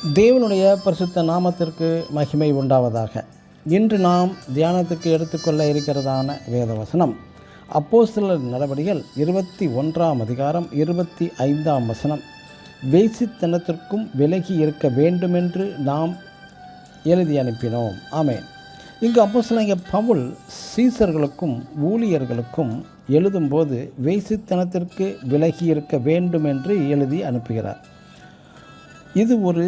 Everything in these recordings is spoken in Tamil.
தேவனுடைய பரிசுத்த நாமத்திற்கு மகிமை உண்டாவதாக. இன்று நாம் தியானத்துக்கு எடுத்துக்கொள்ள இருக்கிறதான வேதவசனம் அப்போஸ்தலர் நடவடிக்கைகள் 21ஆம் அதிகாரம் 25ஆம் வசனம். வேசித்தனத்திற்கும் விலகி இருக்க வேண்டுமென்று நாம் எழுதி அனுப்பினோம். ஆமென். இங்கு அப்போஸ்தலனாகிய பவுல் சீசர்களுக்கும் ஊழியர்களுக்கும் எழுதும்போது வேசித்தனத்திற்கு விலகி இருக்க வேண்டுமென்று எழுதி அனுப்புகிறார். இது ஒரு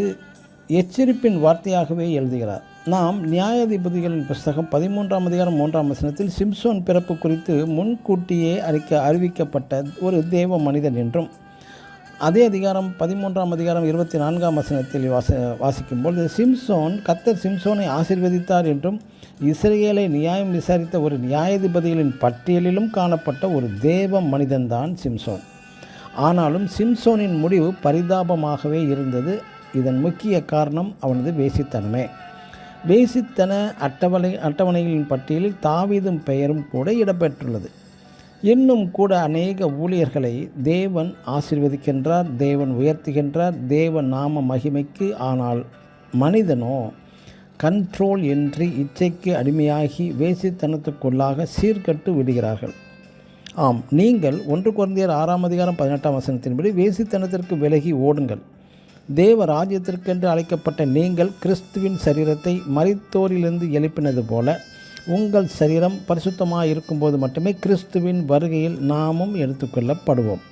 எச்சரிப்பின் வார்த்தையாகவே எழுதுகிறார். நாம் நியாயாதிபதிகளின் புஸ்தகம் 13ஆம் அதிகாரம் 3ஆம் வசனத்தில் சிம்சோன் பிறப்பு குறித்து முன்கூட்டியே அறிவிக்கப்பட்ட ஒரு தேவ மனிதன் என்றும், அதே அதிகாரம் 13ஆம் அதிகாரம் 24ஆம் வசனத்தில் வாசிக்கும்போது கர்த்தர் சிம்சோனை ஆசீர்வதித்தார் என்றும், இஸ்ரவேலை நியாயம் விசாரித்த ஒரு நியாயாதிபதிகளின் பட்டியலிலும் காணப்பட்ட ஒரு தேவ மனிதன்தான் சிம்சோன். ஆனாலும் சிம்சோனின் முடிவு பரிதாபமாகவே இருந்தது. இதன் முக்கிய காரணம் அவனது வேசித்தனமே. வேசித்தன அட்டவணைகளின் பட்டியலில் தாவீதும் பெயரும் கூட இடம்பெற்றுள்ளது. இன்னும் கூட அநேக ஊழியர்களை தேவன் ஆசீர்வதிக்கின்றார், தேவன் உயர்த்துகின்றார், தேவ நாம மகிமைக்கு. ஆனால் மனிதனோ கண்ட்ரோல் என்று இச்சைக்கு அடிமையாகி வேசித்தனத்துக்குள்ளாக சீர்கட்டு விடுகிறார்கள். ஆம், நீங்கள் 1 கொரிந்தியர் 6ஆம் அதிகாரம் 18ஆம் வசனத்தின்படி வேசித்தனத்திற்கு விலகி ஓடுங்கள். தேவ ராஜ்யத்திற்கென்று அழைக்கப்பட்ட நீங்கள் கிறிஸ்துவின் சரீரத்தை மரித்தோரிலிருந்து எழுப்பினது போல உங்கள் சரீரம் பரிசுத்தமாக இருக்கும்போது மட்டுமே கிறிஸ்துவின் வருகையில் நாமும் எடுத்துக்கொள்ளப்படுவோம்.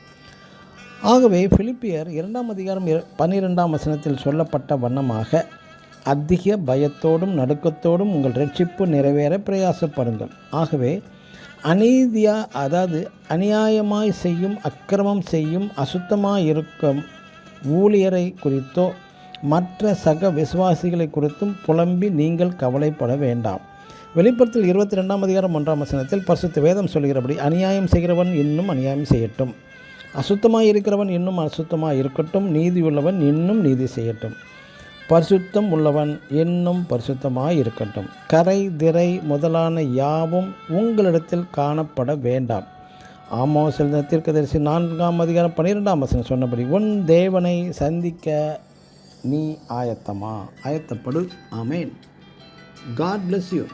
ஆகவே பிலிப்பியர் 2ஆம் அதிகாரம் 12ஆம் வசனத்தில் சொல்லப்பட்ட வண்ணமாக அதிக பயத்தோடும் நடுக்கத்தோடும் உங்கள் இரட்சிப்பு நிறைவேற பிரயாசப்படுங்கள். ஆகவே அநியாயமாய் செய்யும், அக்கிரமம் செய்யும், அசுத்தமாக இருக்கும் ஊழியரை குறித்தோ மற்ற சக விசுவாசிகளை குறித்தும் புலம்பி நீங்கள் கவலைப்பட வேண்டாம். வெளிப்படுத்தல் 22ஆம் அதிகாரம் 1ஆம் வசனத்தில் பரிசுத்த வேதம் சொல்கிறபடி, அநியாயம் செய்கிறவன் இன்னும் அநியாயம் செய்யட்டும், அசுத்தமாக இருக்கிறவன் இன்னும் அசுத்தமாக இருக்கட்டும், நீதியுள்ளவன் இன்னும் நீதி செய்யட்டும், பரிசுத்தம் உள்ளவன் இன்னும் பரிசுத்தமாக இருக்கட்டும், கரை திரை முதலான யாவும் உங்களிடத்தில் காணப்பட வேண்டாம். ஆமோஸ் எழுதின தீர்க்கதரிசி 4ஆம் அதிகாரம் 12ஆம் வசனம் சொன்னபடி, உன் தேவனை சந்திக்க நீ ஆயத்தப்படு. ஆமேன். God bless you.